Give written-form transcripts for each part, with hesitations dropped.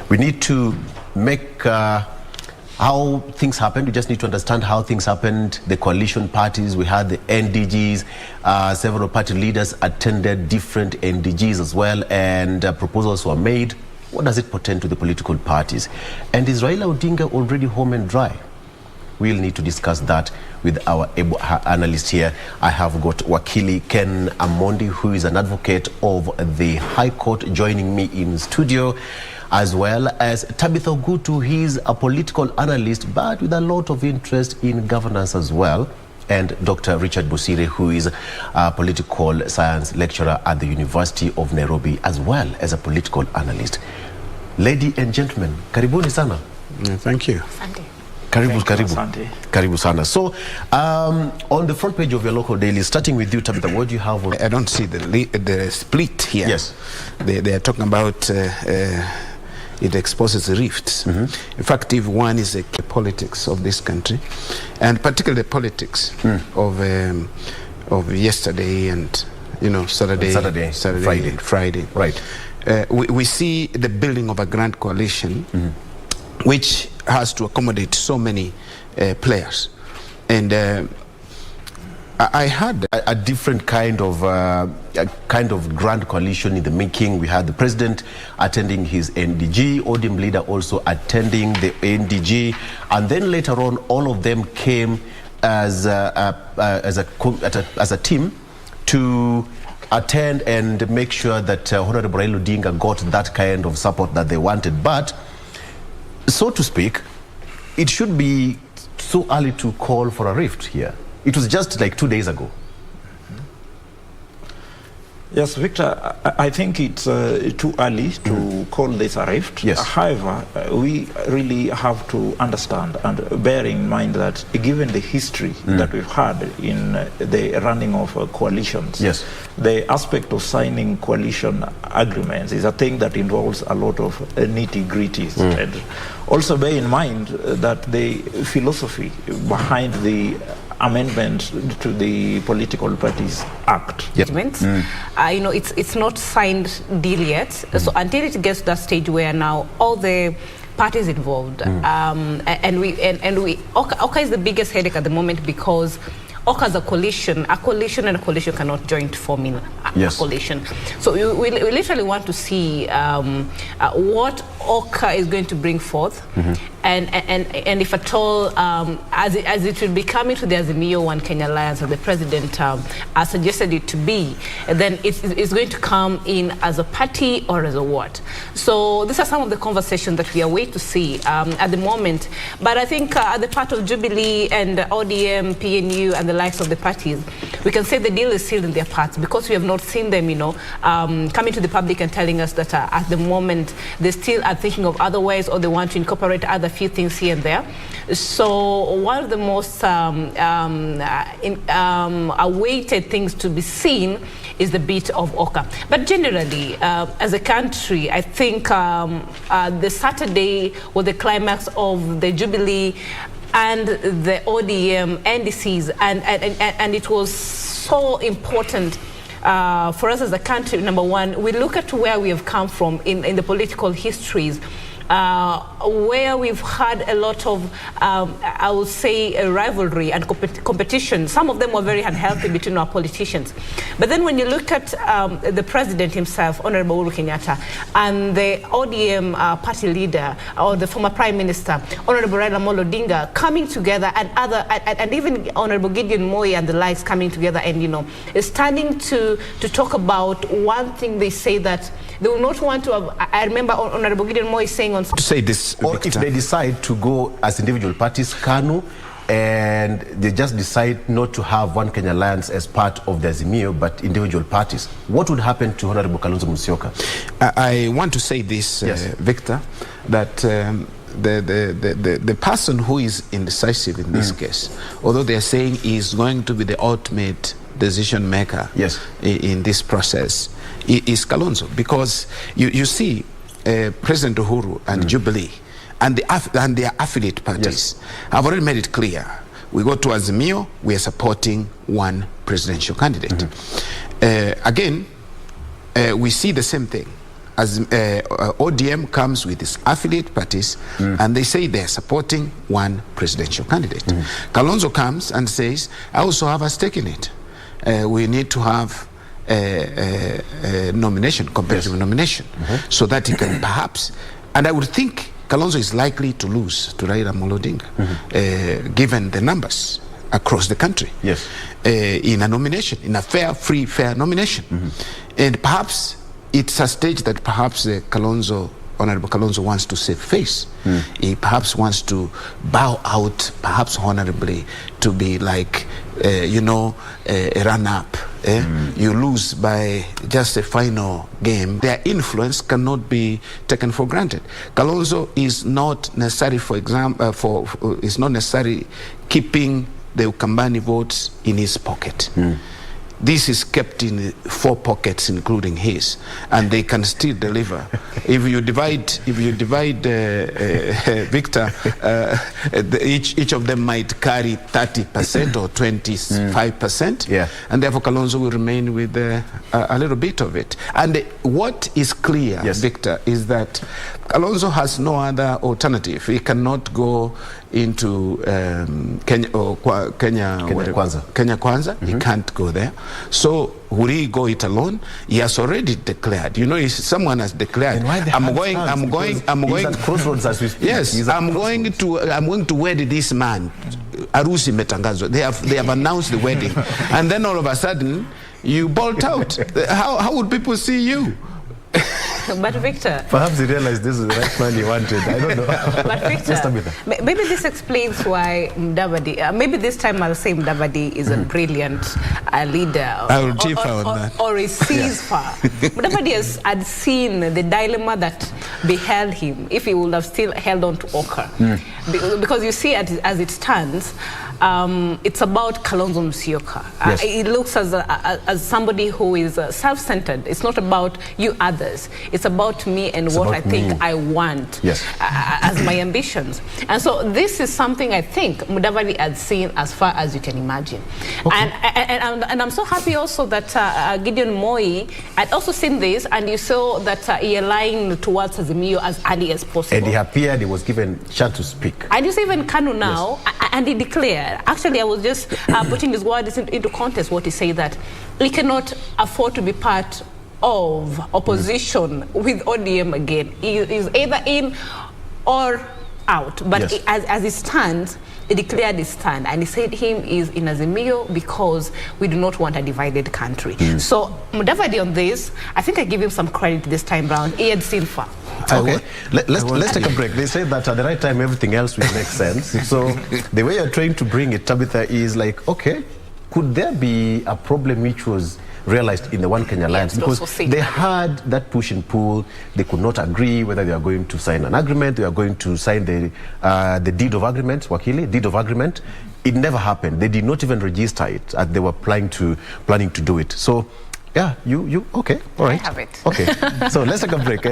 We need to make how things happened. We just need to understand how things happened. The coalition parties, we had the NDGs, several party leaders attended different NDGs as well, and proposals were made. What does it portend to the political parties? And is Raila Odinga already home and dry? We'll need to discuss that with our analyst here. I have got Wakili Ken Amondi, who is an advocate of the High Court, joining me in studio, as well as Tabitha Ogutu. He's a political analyst, but with a lot of interest in governance as well. And Dr. Richard Bosire, who is a political science lecturer at the University of Nairobi, as well as a political analyst. Ladies and gentlemen, karibuni sana. Thank you. Karibu sana. So, on the front page of your local daily, starting with you, Tabitha, what do you have? I don't see the split here. Yes. They are talking about it exposes rifts. In fact, if one is the politics of this country, and particularly the politics of yesterday and Saturday, Friday. Right. We see the building of a grand coalition, which has to accommodate so many players. And I had a different kind of grand coalition in the making. We had the president attending his NDG, ODM leader also attending the NDG, and then later on, all of them came as a team to attend and make sure that Honorable Raila Odinga got that kind of support that they wanted. But, so to speak, it should be so early to call for a rift here. It was just like 2 days ago. Yes, Victor, I think it's too early to call this a rift. Yes. However, we really have to understand and bear in mind that given the history that we've had in the running of coalitions, yes, the aspect of signing coalition agreements is a thing that involves a lot of nitty-gritties. And also bear in mind that the philosophy behind the amendment to the Political Parties Act. Yep. It's not signed deal yet. So until it gets to that stage where now all the parties involved, Oka is the biggest headache at the moment, because Oka is a coalition and a coalition cannot join to form in a coalition. So we literally want to see what Oka is going to bring forth, and if at all, as it will be coming to the Azimio One Kenya Alliance, as the president has suggested it to be, then it's going to come in as a party or as a what. So these are some of the conversations that we are waiting to see at the moment. But I think at the part of Jubilee and ODM, PNU, and the likes of the parties, we can say the deal is sealed in their parts, because we have not seen them, coming to the public and telling us that at the moment they still are thinking of otherwise, or they want to incorporate other few things here and there. So one of the most awaited things to be seen is the bit of Oka. But generally, as a country, I think the Saturday was the climax of the Jubilee and the ODM NDCs, and it was so important for us as a country. Number one, we look at where we have come from in the political histories, where we've had a lot of, I would say, a rivalry and competition. Some of them were very unhealthy between our politicians. But then when you look at the president himself, Honorable Uhuru Kenyatta, and the ODM party leader, or the former prime minister, Honorable Raila Odinga, coming together, and even Honorable Gideon Moi and the likes coming together, and standing to talk about one thing. They say that they will not want to have, I remember Honorable Gideon Moi saying on to say this, or if they decide to go as individual parties, KANU, and they just decide not to have One Kenya Alliance as part of the Azimio, but individual parties, what would happen to Honorable Kalonzo Musyoka? I want to say this, Victor, that the person who is indecisive in this case, although they are saying he is going to be the ultimate decision maker in this process, is Kalonzo, because you see President Uhuru and Jubilee and their affiliate parties have already made it clear. We go to Azimio, we are supporting one presidential candidate. Again, we see the same thing as ODM comes with its affiliate parties, and they say they're supporting one presidential candidate. Kalonzo comes and says, I also have a stake in it. We need to have a nomination, competitive nomination, so that he can perhaps, and I would think Kalonzo is likely to lose to Raila Amolo Odinga, given the numbers across the country, in a nomination, in a fair nomination. And perhaps it's a stage that perhaps Honorable Kalonzo wants to save face. He perhaps wants to bow out, perhaps honorably, to be like, a run-up. You lose by just a final game. Their influence cannot be taken for granted. Kalonzo is not necessary, for example, is not necessarily keeping the Ukambani votes in his pocket. This is kept in 4 pockets, including his, and they can still deliver. If you divide Victor, each of them might carry 30% or 25%, and therefore Kalonzo will remain with a little bit of it. And what is clear, Victor, is that Kalonzo has no other alternative. He cannot go into Kenya Kwanza. He can't go there. So will he go it alone? He has already declared. If someone has declared, I'm going at crossroads as we speak. Yes, I'm going to wed this man. Arusi metangazo. They have announced the wedding, and then all of a sudden you bolt out. How would people see you? But Victor, perhaps he realized this is the right man he wanted. I don't know. But Victor, maybe this explains why Mudavadi, maybe this time I'll say Mudavadi is a brilliant leader. I will differ on that. Or he sees far. Mudavadi had seen the dilemma that beheld him if he would have still held on to Oka. Because you see, as it stands, it's about Kalonzo Musyoka. It looks as somebody who is self-centered. It's not about you others. It's about me and what I think I want as my ambitions. And so this is something I think Mudavadi had seen as far as you can imagine. And I'm so happy also that Gideon Moi had also seen this, and you saw that he aligned towards Azimio as early as possible. And he appeared, he was given a chance to speak. And you see even Kanu now, and he declared, actually I was just putting his words into context, what he said, that he cannot afford to be part of opposition with ODM again. He is either in or out. But as it stands, he declared his stand, and he said him is in Azimio because we do not want a divided country. So Mudavadi on this, I think I give him some credit this time round. He had seen far. Okay, let's take a break. They say that at the right time everything else will make sense. So the way you're trying to bring it, Tabitha, is like, okay, could there be a problem which was realized in the One Kenya Alliance? Because they had that push and pull. They could not agree whether they are going to sign an agreement, they are going to sign the deed of agreement, Wakili, deed of agreement. It never happened. They did not even register it as they were planning to do it. So, yeah, you okay, all right. I have it. Okay, so let's take a break.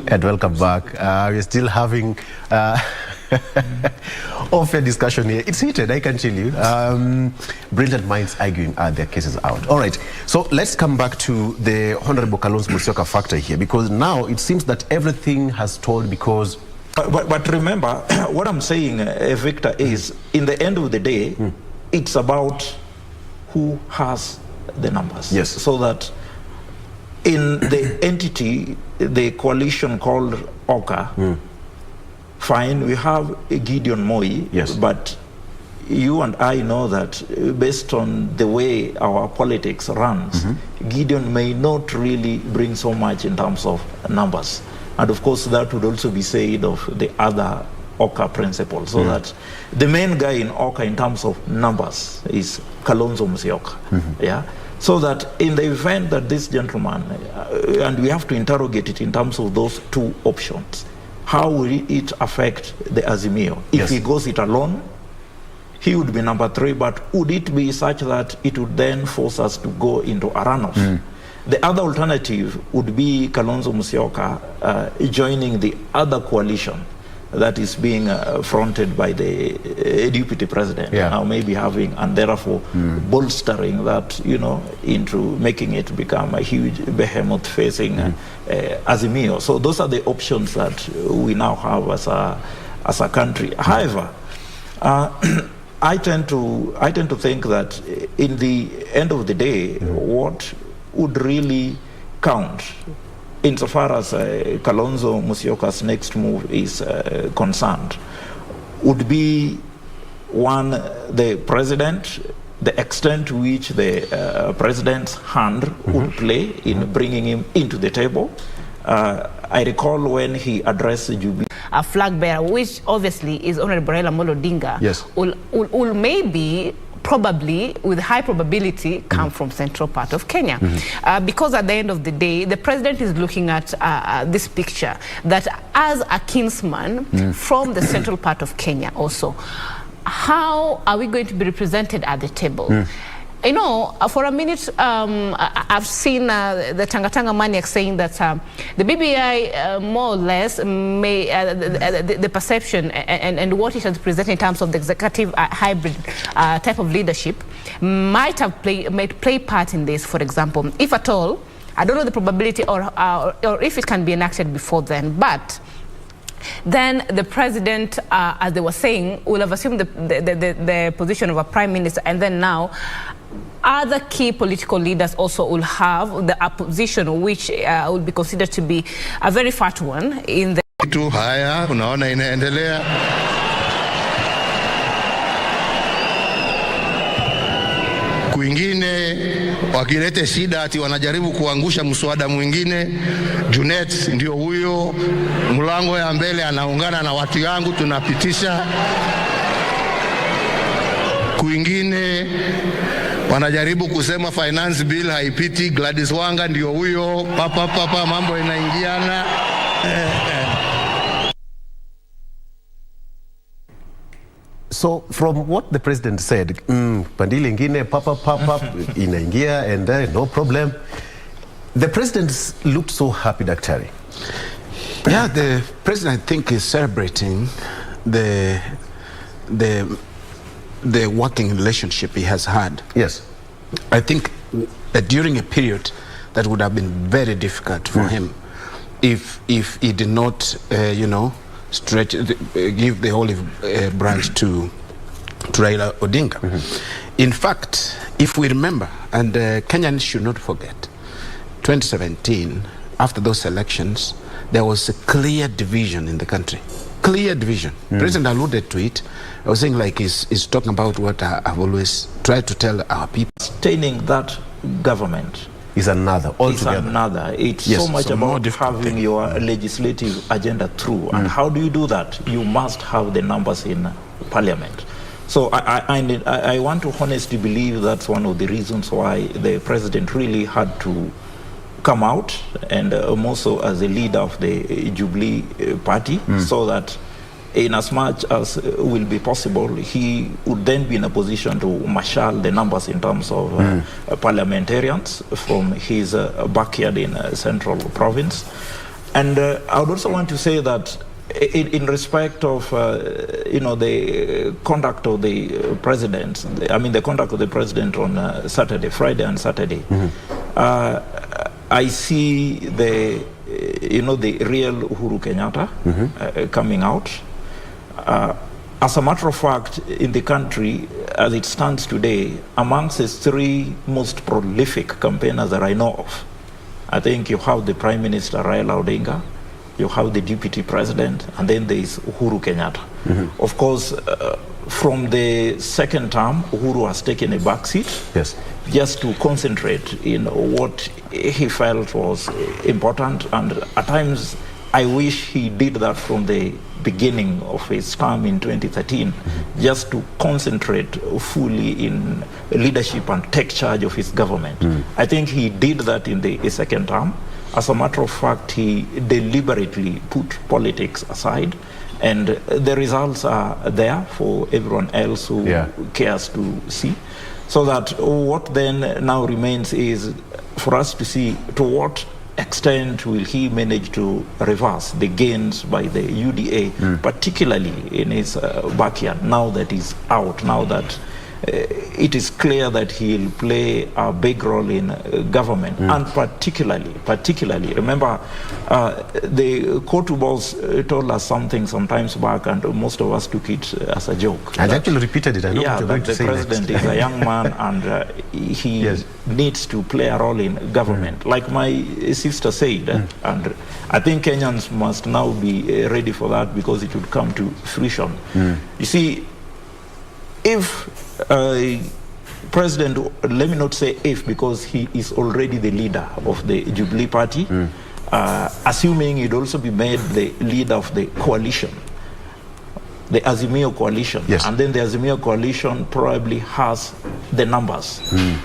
And welcome back. We're still having off-air discussion here. It's heated, I can tell you. Brilliant minds arguing their cases out. All right, so let's come back to the Honorable Kalonzo Musyoka factor here, because now it seems that everything has stalled because... But remember, what I'm saying, Victor, is in the end of the day, it's about who has the numbers. Yes. So that in the entity, the coalition called Oka, fine, we have Gideon Moi, but you and I know that based on the way our politics runs, Gideon may not really bring so much in terms of numbers. And of course, that would also be said of the other Oka principle, so that the main guy in Oka in terms of numbers is Kalonzo Musyoka. Yeah. So that in the event that this gentleman, and we have to interrogate it in terms of those two options, how will it affect the Azimio? If he goes it alone, he would be number 3, but would it be such that it would then force us to go into a runoff? The other alternative would be Kalonzo Musyoka joining the other coalition that is being fronted by the deputy president, now maybe having, and therefore bolstering that, into making it become a huge behemoth facing Azimio. So those are the options that we now have as a country. However, I tend to think that in the end of the day, what would really count, insofar as Kalonzo Musyoka's next move is concerned, would be one, the president, the extent to which the president's hand would play in bringing him into the table. I recall when he addressed the Jubilee, a flag bearer, which obviously is Honorable Raila Amolo Odinga, will maybe, probably, with high probability, come from central part of Kenya. Because at the end of the day, the president is looking at this picture that as a kinsman from the central part of Kenya also, how are we going to be represented at the table? For a minute, I've seen the Tangatanga Maniac saying that the BBI, more or less, may the perception and what it has presented in terms of the executive hybrid type of leadership might play part in this, for example. If at all, I don't know the probability or if it can be enacted before then, but then the president, as they were saying, will have assumed the position of a prime minister, and then now other key political leaders also will have the opposition, which will be considered to be a very fat one in the... Haya, unaona inaendelea. Kwingine wakilete shida ati wanajaribu kuangusha mswada mwingine. Junet ndio huyo, mlango ya mbele anaungana na watu yangu tunapitisha. Kwingine wanajaribu kusema finance bill haipiti, Gladys Wanga ndio huyo, papa mambo inaingiana. So from what the president said, pandili ingine papa inaingia and no problem. The president looked so happy, Daktari. Yeah, the president, I think, is celebrating the working relationship he has had. Yes. I think that during a period that would have been very difficult for him if he did not, give the olive branch to Raila Odinga. In fact, if we remember, and Kenyans should not forget, 2017, after those elections, there was a clear division in the country. Clear division. President alluded to it. I was saying, like, he's talking about what I've always tried to tell our people. Sustaining that government is another altogether. It's another. It's so much about having your legislative agenda through. And how do you do that? You must have the numbers in parliament. So I want to honestly believe that's one of the reasons why the president really had to come out, and more so as a leader of the Jubilee party, so that in as much as will be possible, he would then be in a position to marshal the numbers in terms of parliamentarians from his backyard in Central Province. And I would also want to say that in respect of the conduct of the president, the conduct of the president on Friday and Saturday, I see the real Uhuru Kenyatta coming out. As a matter of fact, in the country, as it stands today, amongst the three most prolific campaigners that I know of, I think you have the Prime Minister Raila Odinga, you have the Deputy President, and then there is Uhuru Kenyatta. Of course, from the second term, Uhuru has taken a back seat, just to concentrate in what he felt was important, and at times I wish he did that from the beginning of his term in 2013, just to concentrate fully in leadership and take charge of his government. I think he did that in the second term. As a matter of fact, he deliberately put politics aside, and the results are there for everyone else who cares to see. So that what then now remains is for us to see to what extent will he manage to reverse the gains by the UDA, particularly in his backyard, now that he's out, now that it is clear that he'll play a big role in government, and particularly, remember, the Kotu boss told us something sometimes back, and most of us took it as a joke. And actually repeated it. I know yeah, what you're going to say next. The president is a young man, and he needs to play a role in government. Like my sister said, and I think Kenyans must now be ready for that, because it would come to fruition. You see, if President, let me not say if, because he is already the leader of the Jubilee Party, assuming he'd also be made the leader of the coalition, the Azimio coalition, and then the Azimio coalition probably has the numbers.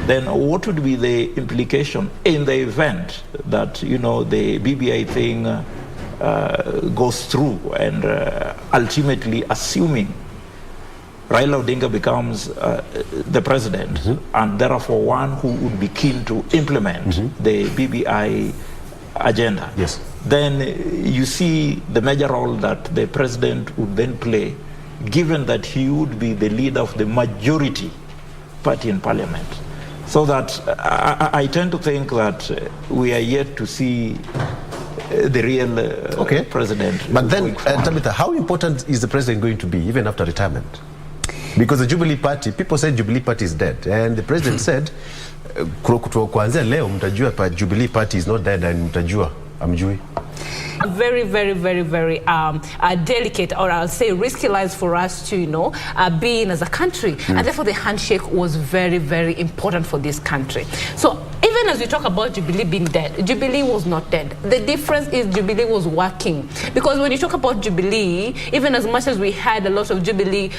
Then what would be the implication in the event that, you know, the BBI thing goes through, and ultimately, assuming Raila Odinga becomes the president, and therefore one who would be keen to implement the BBI agenda, then you see the major role that the president would then play, given that he would be the leader of the majority party in parliament. So that I tend to think that we are yet to see the real president. But then, Tabitha, how important is the president going to be even after retirement? Because the Jubilee Party, people said Jubilee Party is dead, and the president said, kuanzia leo mtajua pa Jubilee Party is not dead, and mtajua amjui. Very, very, very, very delicate, or I'll say risky lives for us to, you know, be in as a country. And therefore the handshake was very, very important for this country. So even as we talk about Jubilee being dead, Jubilee was not dead. The difference is Jubilee was working. Because when you talk about Jubilee, even as much as we had a lot of Jubilee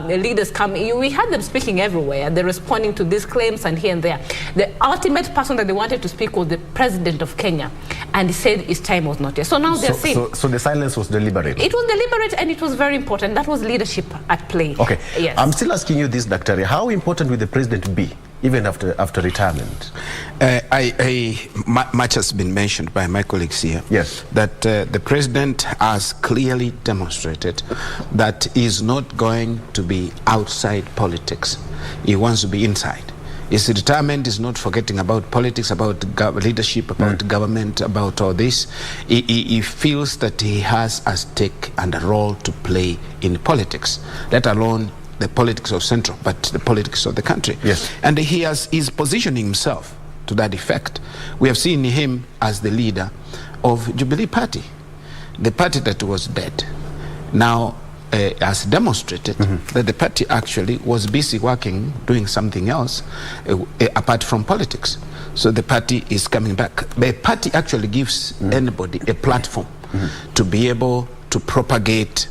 leaders coming, we had them speaking everywhere. They're responding to these claims and here and there. The ultimate person that they wanted to speak was the president of Kenya. And he said his time was not yet. So now they're saying... So the silence was deliberate? It was deliberate, and it was very important. That was leadership at play. Okay. Yes. I'm still asking you this, Dr. How important will the president be, even after retirement? Much has been mentioned by my colleagues here. Yes. That the president has clearly demonstrated that he is not going to be outside politics. He wants to be inside. His retirement is not forgetting about politics, about leadership, about government, about all this. He feels that he has a stake and a role to play in politics, let alone the politics of Central, but the politics of the country. Yes. And he is positioning himself to that effect. We have seen him as the leader of Jubilee Party, the party that was dead. Now, has demonstrated that the party actually was busy working, doing something else apart from politics. So the party is coming back. The party actually gives anybody a platform to be able to propagate,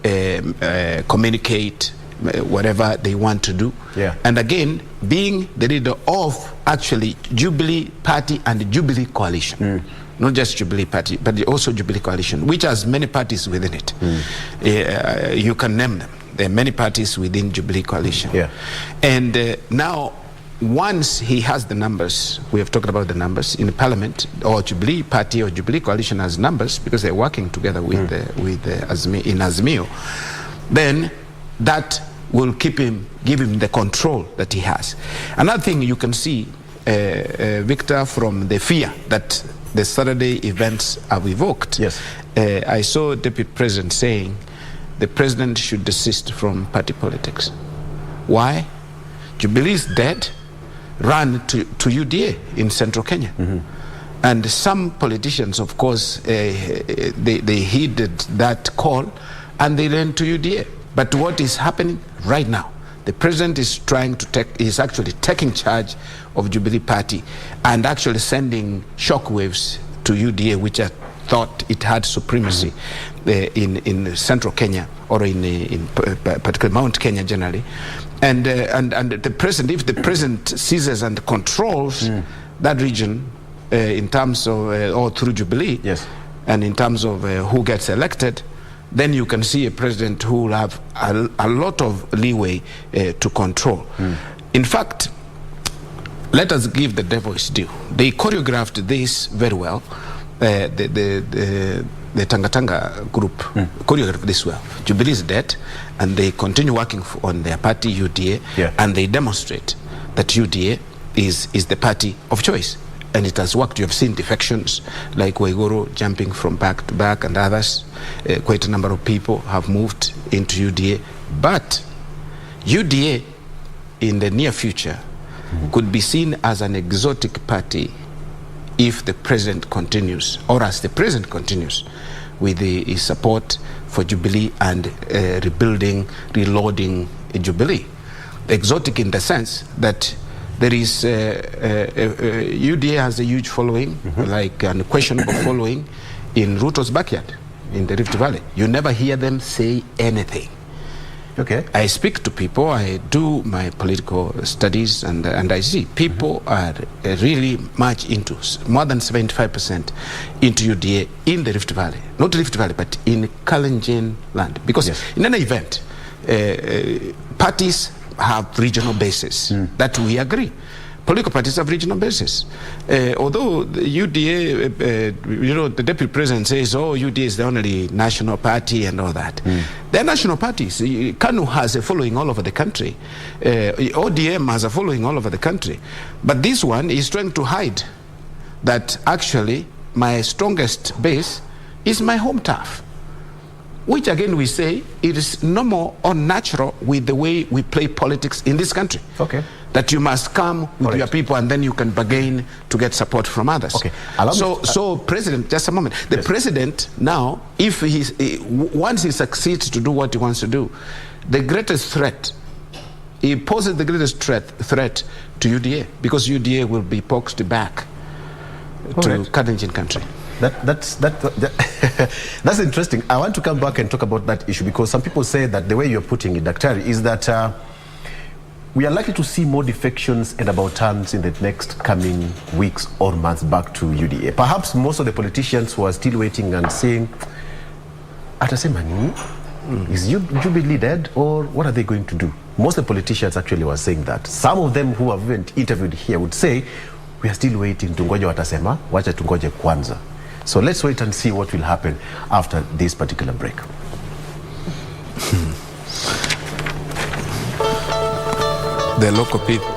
communicate, whatever they want to do. And again, being the leader of actually Jubilee Party and the Jubilee Coalition. Not just Jubilee Party, but also Jubilee Coalition, which has many parties within it. You can name them. There are many parties within Jubilee Coalition. And now, once he has the numbers, we have talked about the numbers in the Parliament, or Jubilee Party or Jubilee Coalition has numbers because they're working together with in Azimio, then that will give him the control that he has. Another thing you can see, Victor, from the fear that the Saturday events have evoked. I saw Deputy President saying the President should desist from party politics. Why? Jubilee is dead, ran to UDA in Central Kenya. And some politicians, of course, they heeded that call and they ran to UDA. But what is happening right now? The president is is actually taking charge of Jubilee Party and actually sending shockwaves to UDA, which I thought it had supremacy in Central Kenya, or in particularly Mount Kenya generally. And the president, if the president seizes and controls that region in terms of, or through Jubilee, and in terms of who gets elected, then you can see a president who will have a lot of leeway to control. In fact, let us give the devil his due. They choreographed this very well. The Tanga group choreographed this well. Jubilee is dead, and they continue working on their party, UDA, and they demonstrate that UDA is the party of choice. And it has worked. You have seen defections like Waiguru jumping from back to back and others. Quite a number of people have moved into UDA. But UDA in the near future could be seen as an exotic party if the president continues, or as the president continues with his support for Jubilee and reloading Jubilee. Exotic in the sense that there is UDA has a huge following, like an unquestionable following in Ruto's backyard in the Rift Valley. You never hear them say anything. Okay. I speak to people, I do my political studies, and I see people are really much into, more than 75% into UDA in the Rift Valley. Not Rift Valley, but in Kalenjin land. Because in any event, parties have regional bases. That we agree. Political parties have regional bases. Although the UDA, the deputy president says, oh, UDA is the only national party and all that. They're national parties. KANU has a following all over the country. ODM has a following all over the country. But this one is trying to hide that actually my strongest base is my home turf. Which again we say it is no more unnatural with the way we play politics in this country. Okay. That you must come with your people and then you can bargain to get support from others. Okay. So President, just a moment. The President now, if once he succeeds to do what he wants to do, the greatest threat, he poses the greatest threat to UDA, because UDA will be boxed back to Kalenjin country. That's interesting. I want to come back and talk about that issue, because some people say that the way you're putting it, Daktari, is that we are likely to see more defections and about turns in the next coming weeks or months back to UDA. Perhaps most of the politicians who are still waiting and saying, Atasemani, is Jubilee dead, or what are they going to do? Most of the politicians actually were saying that. Some of them who have been interviewed here would say, we are still waiting, tungoje watasema, wacha tungoje kwanza. So let's wait and see what will happen after this particular break. The local people